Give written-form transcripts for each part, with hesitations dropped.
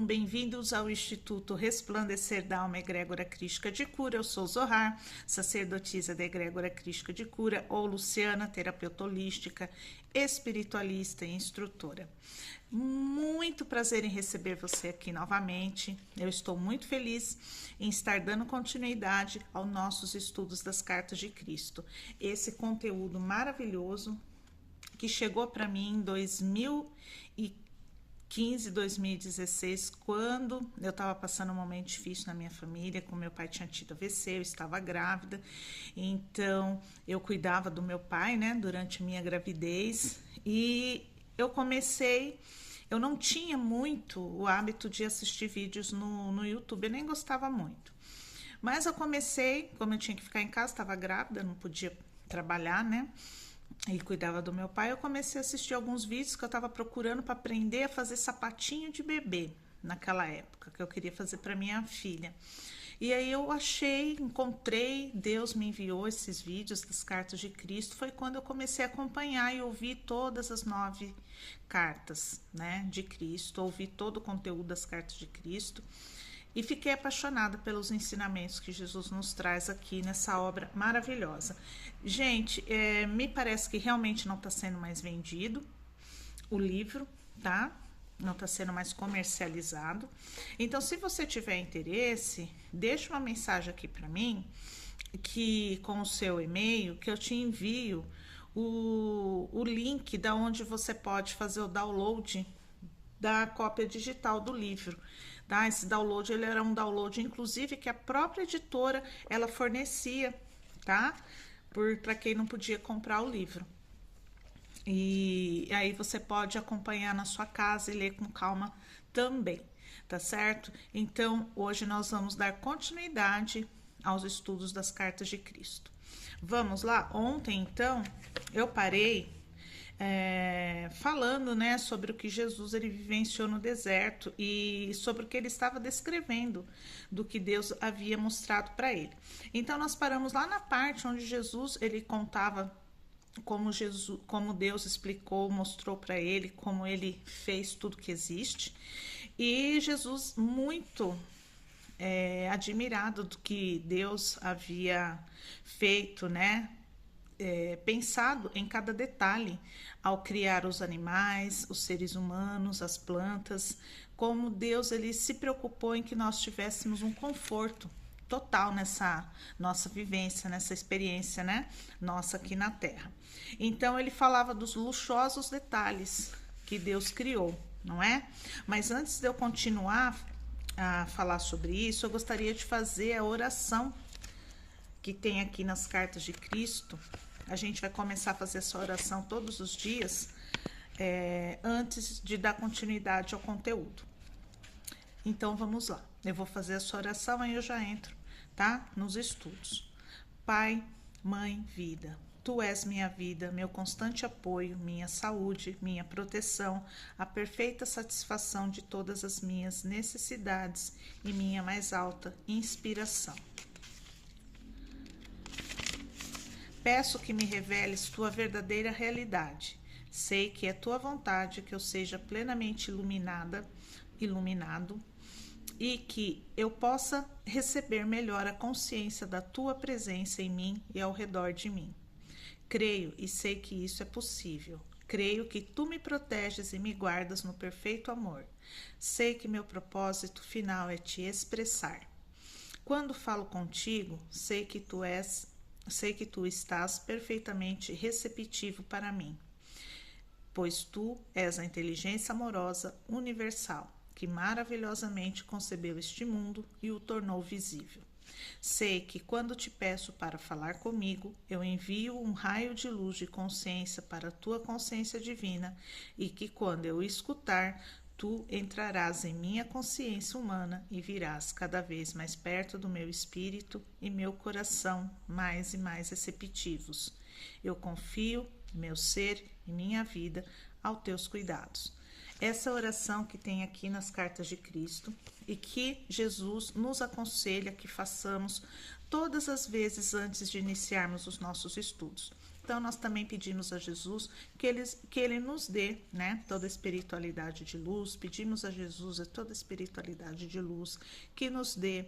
bem-vindos ao Instituto Resplandecer da Alma Egrégora Crística de Cura. Eu sou Zohar, sacerdotisa da Egrégora Crística de Cura, ou Luciana, terapeuta holística, espiritualista e instrutora. Muito prazer em receber você aqui novamente. Eu estou muito feliz em estar dando continuidade aos nossos estudos das Cartas de Cristo. Esse conteúdo maravilhoso que chegou para mim em 2015, 2016, quando eu estava passando um momento difícil na minha família, com meu pai tinha tido AVC, eu estava grávida, então eu cuidava do meu pai, né, durante a minha gravidez, e eu não tinha muito o hábito de assistir vídeos no YouTube, eu nem gostava muito, mas eu comecei, como eu tinha que ficar em casa, estava grávida, não podia trabalhar, né, e cuidava do meu pai, eu comecei a assistir alguns vídeos que eu estava procurando para aprender a fazer sapatinho de bebê naquela época, que eu queria fazer para minha filha. E aí eu encontrei, Deus me enviou esses vídeos das Cartas de Cristo, foi quando eu comecei a acompanhar e ouvir todas as 9 cartas, né, de Cristo, ouvi todo o conteúdo das Cartas de Cristo. E fiquei apaixonada pelos ensinamentos que Jesus nos traz aqui nessa obra maravilhosa. Gente, me parece que realmente não está sendo mais vendido o livro, tá? Não está sendo mais comercializado. Então, se você tiver interesse, deixa uma mensagem aqui para mim, que com o seu e-mail, que eu te envio o link da onde você pode fazer o download da cópia digital do livro. Tá? Esse download, ele era um download, inclusive, que a própria editora, ela fornecia, tá? Para quem não podia comprar o livro. E aí você pode acompanhar na sua casa e ler com calma também, tá certo? Então, hoje nós vamos dar continuidade aos estudos das Cartas de Cristo. Vamos lá? Ontem, então, eu parei falando, né, sobre o que Jesus ele vivenciou no deserto e sobre o que ele estava descrevendo do que Deus havia mostrado para ele. Então nós paramos lá na parte onde Jesus ele contava como Deus explicou, mostrou para ele como ele fez tudo que existe, e Jesus muito admirado do que Deus havia feito, né? Pensado em cada detalhe ao criar os animais, os seres humanos, as plantas, como Deus ele se preocupou em que nós tivéssemos um conforto total nessa nossa vivência, nessa experiência, né, nossa aqui na Terra. Então ele falava dos luxuosos detalhes que Deus criou, não é? Mas antes de eu continuar a falar sobre isso, eu gostaria de fazer a oração que tem aqui nas Cartas de Cristo. A gente vai começar a fazer essa oração todos os dias, antes de dar continuidade ao conteúdo. Então, vamos lá. Eu vou fazer essa oração, aí eu já entro, tá? Nos estudos. Pai, Mãe, Vida, Tu és minha vida, meu constante apoio, minha saúde, minha proteção, a perfeita satisfação de todas as minhas necessidades e minha mais alta inspiração. Peço que me reveles tua verdadeira realidade. Sei que é tua vontade que eu seja plenamente iluminado, e que eu possa receber melhor a consciência da tua presença em mim e ao redor de mim. Creio e sei que isso é possível. Creio que tu me proteges e me guardas no perfeito amor. Sei que meu propósito final é te expressar. Quando falo contigo, sei que tu estás perfeitamente receptivo para mim, pois tu és a inteligência amorosa universal, que maravilhosamente concebeu este mundo e o tornou visível. Sei que quando te peço para falar comigo, eu envio um raio de luz de consciência para a tua consciência divina e que quando eu escutar, tu entrarás em minha consciência humana e virás cada vez mais perto do meu espírito e meu coração mais e mais receptivos. Eu confio meu ser e minha vida aos teus cuidados. Essa oração que tem aqui nas Cartas de Cristo e que Jesus nos aconselha que façamos todas as vezes antes de iniciarmos os nossos estudos. Então, nós também pedimos a Jesus que ele nos dê, né, toda a espiritualidade de luz, pedimos a Jesus toda a espiritualidade de luz, que nos dê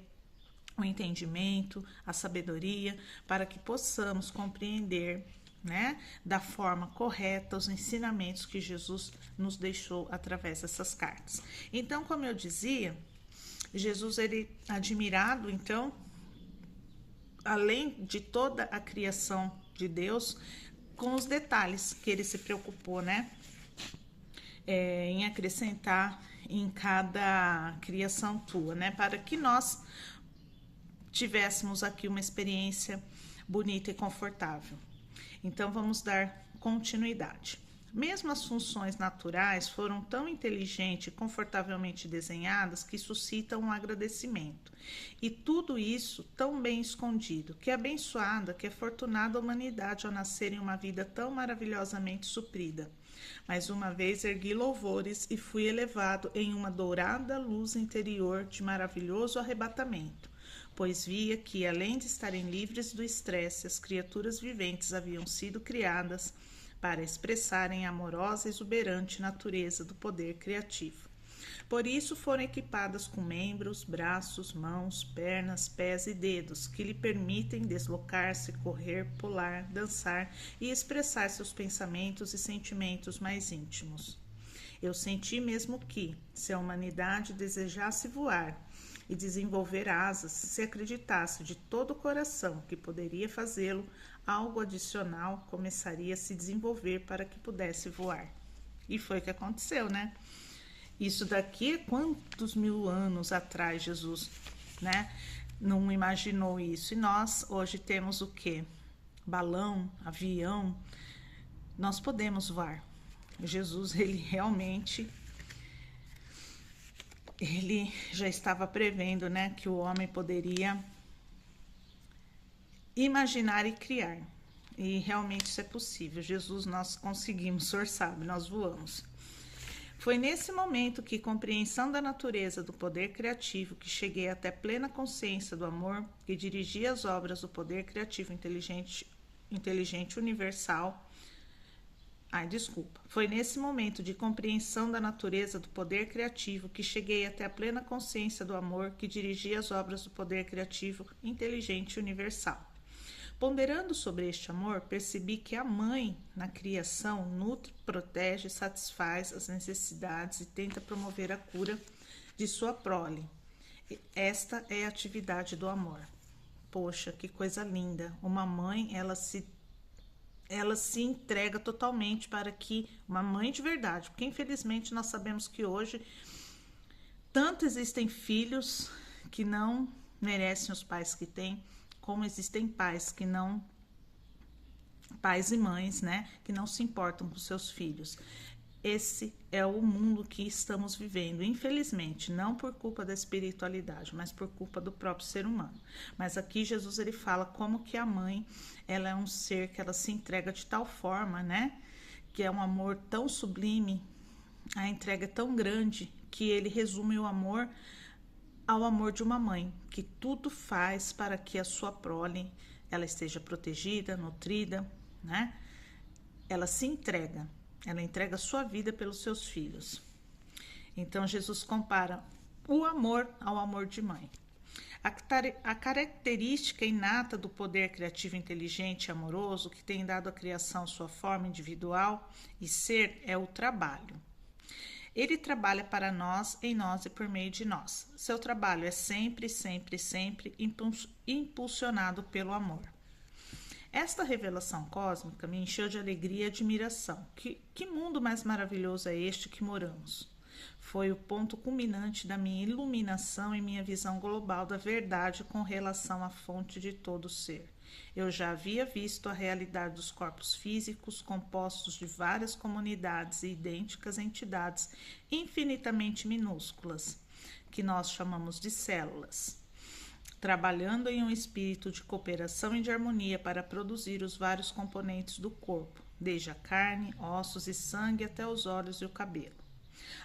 o entendimento, a sabedoria, para que possamos compreender, né, da forma correta os ensinamentos que Jesus nos deixou através dessas cartas. Então, como eu dizia, Jesus, ele admirado, então, além de toda a criação de Deus, com os detalhes que ele se preocupou, né? Em acrescentar em cada criação tua, né? Para que nós tivéssemos aqui uma experiência bonita e confortável. Então, vamos dar continuidade. Mesmo as funções naturais foram tão inteligente e confortavelmente desenhadas que suscitam um agradecimento. E tudo isso tão bem escondido, que abençoada, que afortunada a humanidade ao nascer em uma vida tão maravilhosamente suprida. Mais uma vez ergui louvores e fui elevado em uma dourada luz interior de maravilhoso arrebatamento, pois via que, além de estarem livres do estresse, as criaturas viventes haviam sido criadas para expressarem a amorosa e exuberante natureza do poder criativo. Por isso foram equipadas com membros, braços, mãos, pernas, pés e dedos, que lhe permitem deslocar-se, correr, pular, dançar e expressar seus pensamentos e sentimentos mais íntimos. Eu senti mesmo que, se a humanidade desejasse voar e desenvolver asas, se acreditasse de todo o coração que poderia fazê-lo, algo adicional começaria a se desenvolver para que pudesse voar. E foi o que aconteceu, né? Isso daqui é quantos mil anos atrás Jesus, né, não imaginou isso. E nós hoje temos o quê? Balão, avião, nós podemos voar. Jesus, ele realmente, ele já estava prevendo, né, que o homem poderia imaginar e criar. E realmente isso é possível. Jesus, nós conseguimos, o senhor sabe, nós voamos. Foi nesse momento que, compreensão da natureza do poder criativo, que cheguei até plena consciência do amor que dirigia as obras do poder criativo inteligente universal. Foi nesse momento de compreensão da natureza do poder criativo que cheguei até a plena consciência do amor que dirigia as obras do poder criativo inteligente universal. Ponderando sobre este amor, percebi que a mãe, na criação, nutre, protege, satisfaz as necessidades e tenta promover a cura de sua prole. Esta é a atividade do amor. Poxa, que coisa linda! Uma mãe, ela se entrega totalmente para que uma mãe de verdade, porque infelizmente nós sabemos que hoje tanto existem filhos que não merecem os pais que têm, como existem pais e mães, né, que não se importam com seus filhos. Esse é o mundo que estamos vivendo, infelizmente, não por culpa da espiritualidade, mas por culpa do próprio ser humano. Mas aqui Jesus, ele fala como que a mãe, ela é um ser que ela se entrega de tal forma, né, que é um amor tão sublime, a entrega é tão grande, que ele resume o amor ao amor de uma mãe, que tudo faz para que a sua prole ela esteja protegida, nutrida, né? Ela se entrega, ela entrega a sua vida pelos seus filhos. Então Jesus compara o amor ao amor de mãe. A característica inata do poder criativo inteligente e amoroso que tem dado à criação sua forma individual e ser é o trabalho. Ele trabalha para nós, em nós e por meio de nós. Seu trabalho é sempre, sempre, sempre impulsionado pelo amor. Esta revelação cósmica me encheu de alegria e admiração. Que mundo mais maravilhoso é este que moramos? Foi o ponto culminante da minha iluminação e minha visão global da verdade com relação à fonte de todo ser. Eu já havia visto a realidade dos corpos físicos compostos de várias comunidades e idênticas entidades infinitamente minúsculas, que nós chamamos de células, trabalhando em um espírito de cooperação e de harmonia para produzir os vários componentes do corpo, desde a carne, ossos e sangue até os olhos e o cabelo.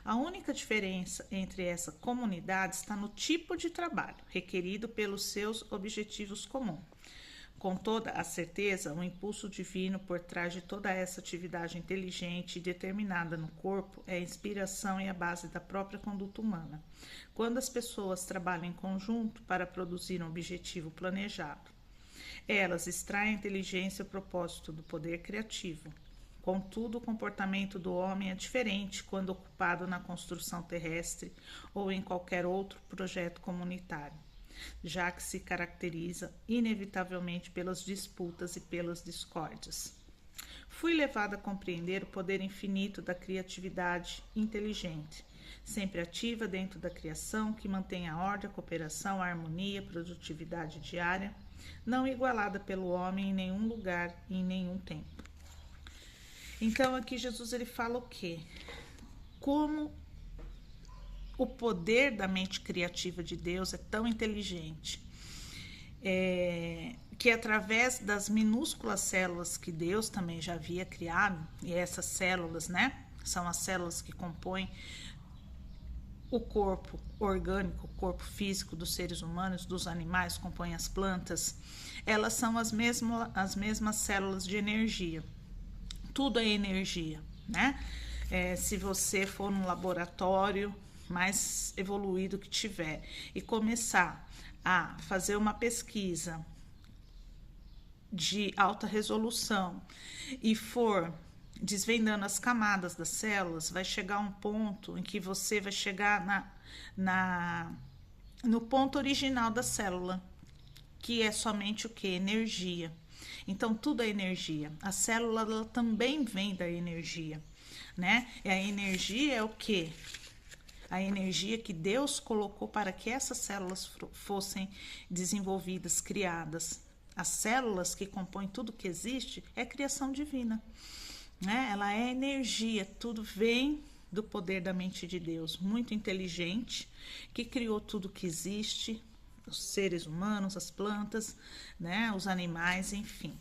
A única diferença entre essa comunidade está no tipo de trabalho requerido pelos seus objetivos comuns. Com toda a certeza, o impulso divino por trás de toda essa atividade inteligente e determinada no corpo é a inspiração e a base da própria conduta humana, quando as pessoas trabalham em conjunto para produzir um objetivo planejado. Elas extraem a inteligência e o propósito do poder criativo. Contudo, o comportamento do homem é diferente quando ocupado na construção terrestre ou em qualquer outro projeto comunitário, já que se caracteriza inevitavelmente pelas disputas e pelas discórdias. Fui levado a compreender o poder infinito da criatividade inteligente, sempre ativa dentro da criação, que mantém a ordem, a cooperação, a harmonia, a produtividade diária, não igualada pelo homem em nenhum lugar e em nenhum tempo. Então aqui Jesus ele fala o quê? Como o poder da mente criativa de Deus é tão inteligente, que através das minúsculas células que Deus também já havia criado, e essas células, né, são as células que compõem o corpo orgânico, o corpo físico dos seres humanos, dos animais, compõem as plantas, elas são as mesmas células de energia. Tudo é energia, né? Se você for num laboratório mais evoluído que tiver e começar a fazer uma pesquisa de alta resolução e for desvendando as camadas das células, vai chegar um ponto em que você vai chegar no ponto original da célula, que é somente o que? Energia. Então, tudo é energia. A célula ela também vem da energia, né? E a energia é o quê? A energia que Deus colocou para que essas células fossem desenvolvidas, criadas. As células que compõem tudo que existe é criação divina, né? Ela é energia, tudo vem do poder da mente de Deus, muito inteligente, que criou tudo que existe, os seres humanos, as plantas, né, os animais, enfim.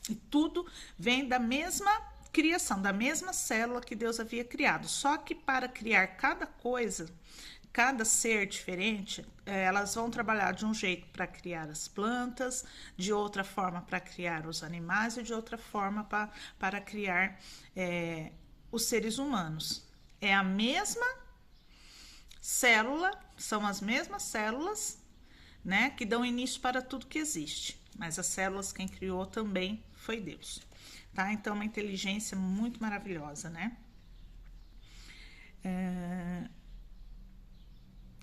E tudo vem da mesma criação, da mesma célula que Deus havia criado. Só que para criar cada coisa, cada ser diferente, elas vão trabalhar de um jeito para criar as plantas, de outra forma para criar os animais e de outra forma para criar os seres humanos. É a mesma célula, são as mesmas células, né, que dão início para tudo que existe, mas as células quem criou também foi Deus, tá? Então uma inteligência muito maravilhosa, né?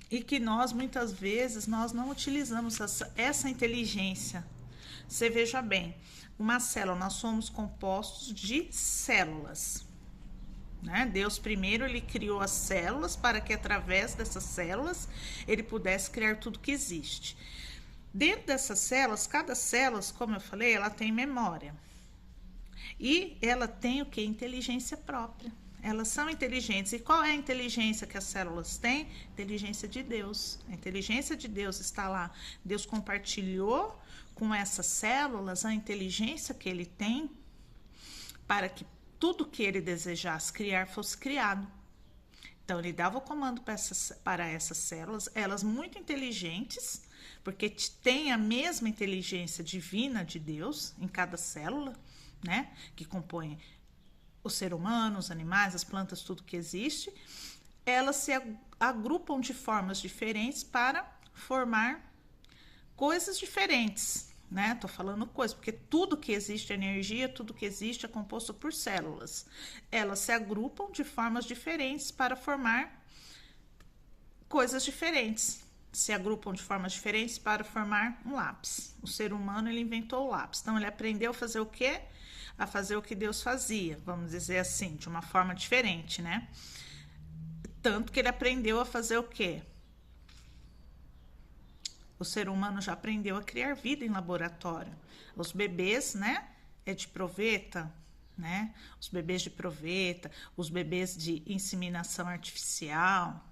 E que nós muitas vezes nós não utilizamos essa inteligência. Você veja bem, uma célula, nós somos compostos de células, né? Deus primeiro ele criou as células para que através dessas células ele pudesse criar tudo que existe. Dentro dessas células, cada célula, como eu falei, ela tem memória e ela tem o que? Inteligência própria. Elas são inteligentes. E qual é a inteligência que as células têm? Inteligência de Deus. A inteligência de Deus está lá. Deus compartilhou com essas células a inteligência que ele tem para que tudo que ele desejasse criar fosse criado. Então, ele dava o comando para essas células, elas muito inteligentes, porque tem a mesma inteligência divina de Deus em cada célula, né? Que compõe o ser humano, os animais, as plantas, tudo que existe. Elas se agrupam de formas diferentes para formar coisas diferentes, né? Tô falando coisas, porque tudo que existe é energia, tudo que existe é composto por células. Elas se agrupam de formas diferentes para formar coisas diferentes. Se agrupam de formas diferentes para formar um lápis. O ser humano, ele inventou o lápis. Então, ele aprendeu a fazer o quê? A fazer o que Deus fazia, vamos dizer assim, de uma forma diferente, né? Tanto que ele aprendeu a fazer o quê? O ser humano já aprendeu a criar vida em laboratório. Os bebês, né, é de proveta, né? Os bebês de proveta, os bebês de inseminação artificial.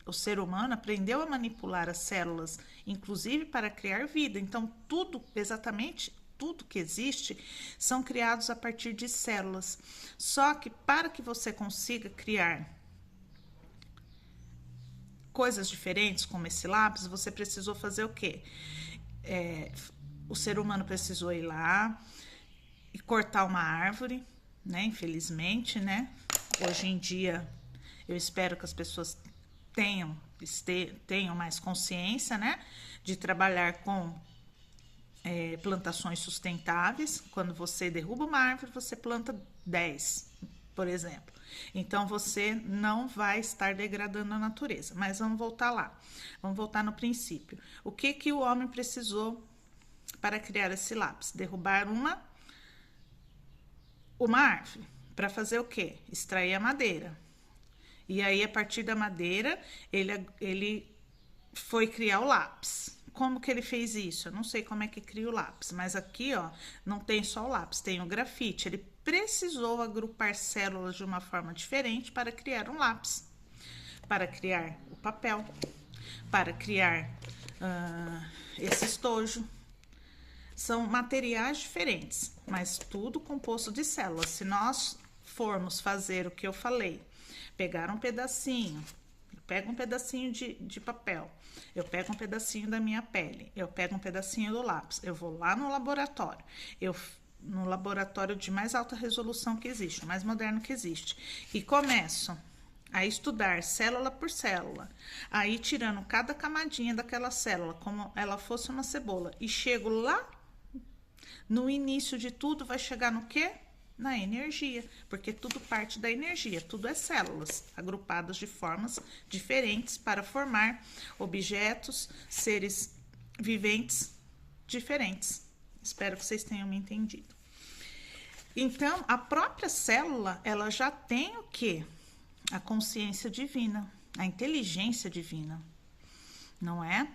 O ser humano aprendeu a manipular as células, inclusive para criar vida. Então, tudo, exatamente tudo que existe, são criados a partir de células. Só que para que você consiga criar coisas diferentes, como esse lápis, você precisou fazer o quê? o ser humano precisou ir lá e cortar uma árvore, né? Infelizmente, né? Hoje em dia, eu espero que as pessoas tenham mais consciência, né? De trabalhar com plantações sustentáveis. Quando você derruba uma árvore, você planta 10, por exemplo. Então, você não vai estar degradando a natureza. Mas vamos voltar lá. Vamos voltar no princípio. O que o homem precisou para criar esse lápis? Derrubar uma árvore. Para fazer o quê? Extrair a madeira. E aí, a partir da madeira, ele foi criar o lápis. Como que ele fez isso? Eu não sei como é que cria o lápis, mas aqui, ó, não tem só o lápis, tem o grafite. Ele precisou agrupar células de uma forma diferente para criar um lápis, para criar o papel, para criar esse estojo. São materiais diferentes, mas tudo composto de células. Se nós formos fazer o que eu falei, pegar um pedacinho, pego um pedacinho de papel, eu pego um pedacinho da minha pele, eu pego um pedacinho do lápis, eu vou lá no laboratório, no laboratório de mais alta resolução que existe, o mais moderno que existe, e começo a estudar célula por célula, aí tirando cada camadinha daquela célula, como ela fosse uma cebola, e chego lá, no início de tudo, vai chegar no quê? Na energia, porque tudo parte da energia, tudo é células agrupadas de formas diferentes para formar objetos, seres viventes diferentes. Espero que vocês tenham me entendido. Então, a própria célula, ela já tem o quê? A consciência divina, a inteligência divina, não é?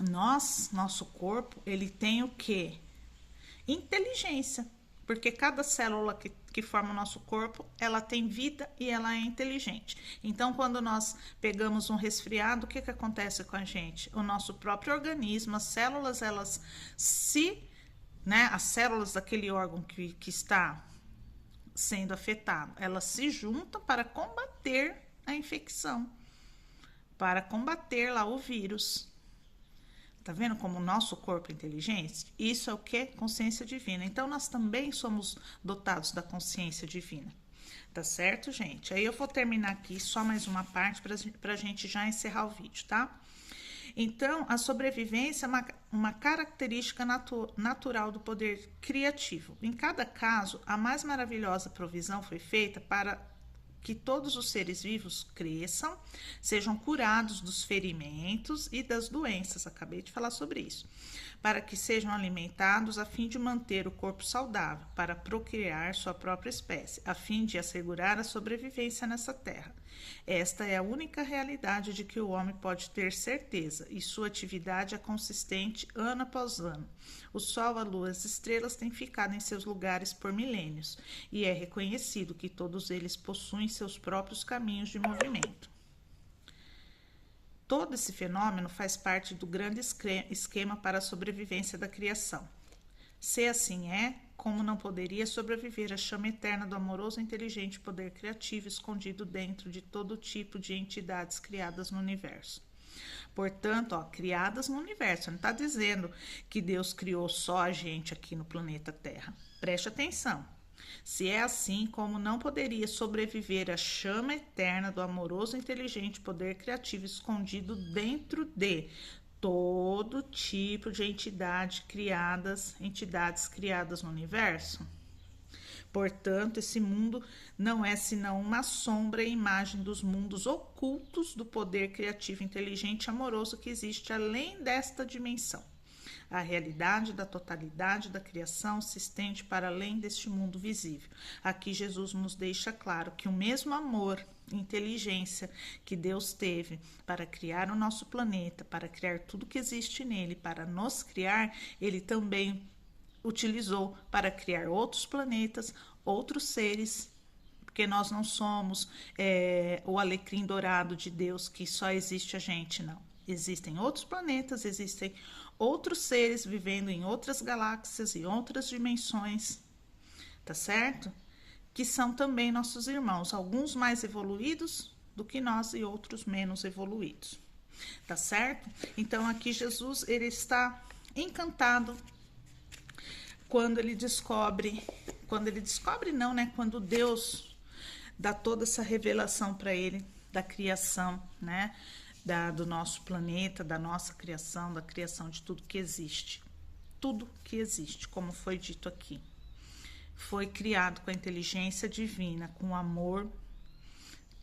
Nosso corpo, ele tem o quê? Inteligência. Porque cada célula que forma o nosso corpo, ela tem vida e ela é inteligente. Então, quando nós pegamos um resfriado, o que acontece com a gente? O nosso próprio organismo, as células, elas as células daquele órgão que está sendo afetado, elas se juntam para combater a infecção, para combater lá o vírus. Tá vendo como o nosso corpo é inteligente? Isso é o que? Consciência divina. Então, nós também somos dotados da consciência divina. Tá certo, gente? Aí eu vou terminar aqui só mais uma parte pra gente já encerrar o vídeo, tá? Então, a sobrevivência é uma característica natural do poder criativo. Em cada caso, a mais maravilhosa provisão foi feita para que todos os seres vivos cresçam, sejam curados dos ferimentos e das doenças, acabei de falar sobre isso, para que sejam alimentados a fim de manter o corpo saudável, para procriar sua própria espécie, a fim de assegurar a sobrevivência nessa terra. Esta é a única realidade de que o homem pode ter certeza, e sua atividade é consistente ano após ano. O sol, a lua, as estrelas têm ficado em seus lugares por milênios, e é reconhecido que todos eles possuem seus próprios caminhos de movimento. Todo esse fenômeno faz parte do grande esquema para a sobrevivência da criação. Se assim é, como não poderia sobreviver a chama eterna do amoroso e inteligente poder criativo escondido dentro de todo tipo de entidades criadas no universo? Portanto, criadas no universo, não está dizendo que Deus criou só a gente aqui no planeta Terra. Preste atenção. Se é assim, como não poderia sobreviver a chama eterna do amoroso e inteligente poder criativo escondido dentro de todo tipo de entidades criadas no universo? Portanto, esse mundo não é senão uma sombra e imagem dos mundos ocultos do poder criativo, inteligente e amoroso que existe além desta dimensão. A realidade da totalidade da criação se estende para além deste mundo visível. Aqui Jesus nos deixa claro que o mesmo amor e inteligência que Deus teve para criar o nosso planeta, para criar tudo que existe nele, para nos criar, ele também utilizou para criar outros planetas, outros seres, porque nós não somos o alecrim dourado de Deus que só existe a gente, não. Existem outros planetas, existem outros seres vivendo em outras galáxias e outras dimensões, tá certo? Que são também nossos irmãos, alguns mais evoluídos do que nós e outros menos evoluídos, tá certo? Então aqui Jesus, ele está encantado quando Deus dá toda essa revelação para ele da criação, né? Do nosso planeta, da nossa criação, da criação de tudo que existe. Tudo que existe, como foi dito aqui, foi criado com a inteligência divina, com o amor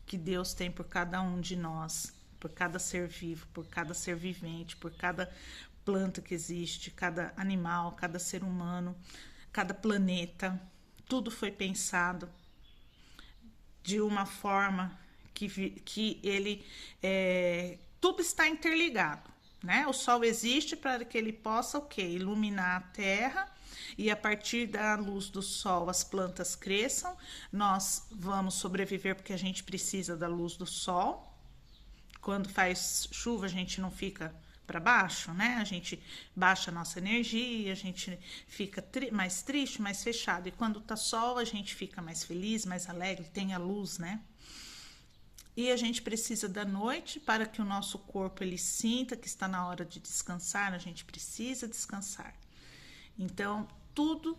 que Deus tem por cada um de nós, por cada ser vivo, por cada ser vivente, por cada planta que existe, cada animal, cada ser humano, cada planeta. Tudo foi pensado de uma forma que ele tudo está interligado, né? O Sol existe para que ele possa o quê? Iluminar a Terra, e a partir da luz do Sol as plantas cresçam. Nós vamos sobreviver porque a gente precisa da luz do Sol. Quando faz chuva a gente não fica para baixo, né? A gente baixa a nossa energia, a gente fica mais triste, mais fechado. E quando tá sol, a gente fica mais feliz, mais alegre, tem a luz, né? E a gente precisa da noite para que o nosso corpo ele sinta que está na hora de descansar. A gente precisa descansar. Então, tudo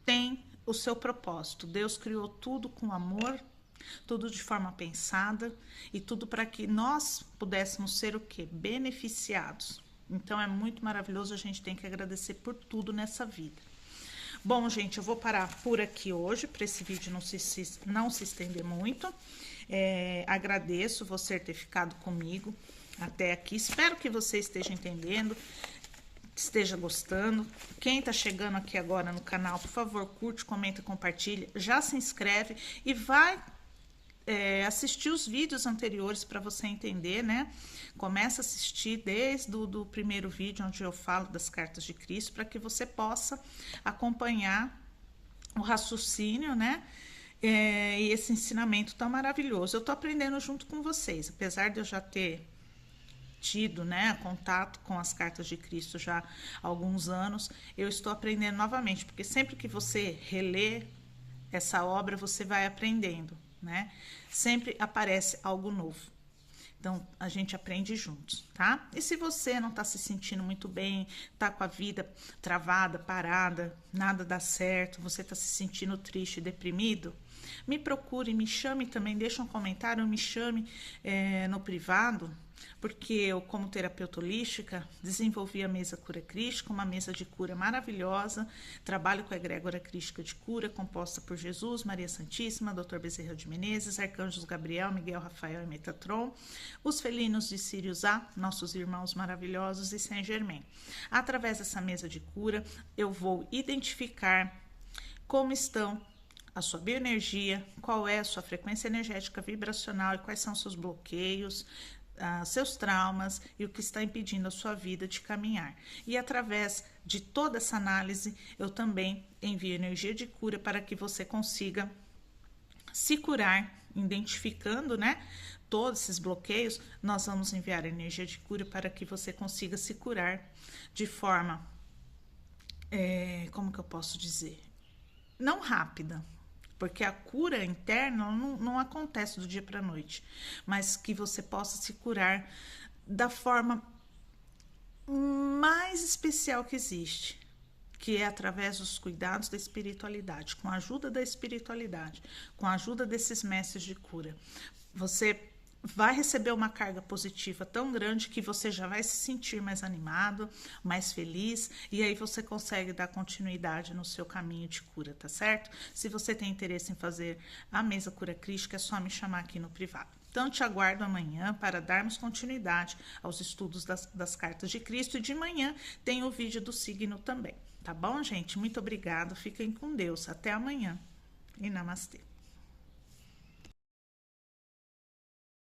tem o seu propósito. Deus criou tudo com amor, tudo de forma pensada, e tudo para que nós pudéssemos ser o quê? Beneficiados. Então é muito maravilhoso, a gente tem que agradecer por tudo nessa vida. Bom, gente, eu vou parar por aqui hoje, para esse vídeo não se estender muito. Agradeço você ter ficado comigo até aqui. Espero que você esteja entendendo, esteja gostando. Quem está chegando aqui agora no canal, por favor, curte, comenta, compartilha, já se inscreve e vai assistir os vídeos anteriores para você entender, né? Começa a assistir desde o primeiro vídeo onde eu falo das cartas de Cristo, para que você possa acompanhar o raciocínio, né? E esse ensinamento tão maravilhoso. Eu tô aprendendo junto com vocês, apesar de eu já ter tido, né, contato com as cartas de Cristo já há alguns anos, eu estou aprendendo novamente, porque sempre que você relê essa obra, você vai aprendendo, né? Sempre aparece algo novo. Então, a gente aprende juntos, tá? E se você não tá se sentindo muito bem, tá com a vida travada, parada, nada dá certo, você tá se sentindo triste, deprimido, me procure, me chame também, deixa um comentário, me chame no privado, porque eu, como terapeuta holística, desenvolvi a mesa Cura Crística, uma mesa de cura maravilhosa. Trabalho com a egrégora crística de cura, composta por Jesus, Maria Santíssima, Dr. Bezerra de Menezes, Arcanjos Gabriel, Miguel, Rafael e Metatron, os felinos de Sirius A, nossos irmãos maravilhosos, e Saint Germain. Através dessa mesa de cura, eu vou identificar como estão a sua bioenergia, qual é a sua frequência energética vibracional e quais são seus bloqueios, seus traumas e o que está impedindo a sua vida de caminhar. E através de toda essa análise, eu também envio energia de cura para que você consiga se curar, identificando, né, todos esses bloqueios. Nós vamos enviar energia de cura para que você consiga se curar de forma, como que eu posso dizer? Não rápida, porque a cura interna não acontece do dia para a noite, mas que você possa se curar da forma mais especial que existe, que é através dos cuidados da espiritualidade, com a ajuda da espiritualidade, com a ajuda desses mestres de cura. Você vai receber uma carga positiva tão grande que você já vai se sentir mais animado, mais feliz, e aí você consegue dar continuidade no seu caminho de cura, tá certo? Se você tem interesse em fazer a mesa Cura Crística, é só me chamar aqui no privado. Então, te aguardo amanhã para darmos continuidade aos estudos das cartas de Cristo, e de manhã tem o vídeo do signo também, tá bom, gente? Muito obrigada, fiquem com Deus, até amanhã e namastê.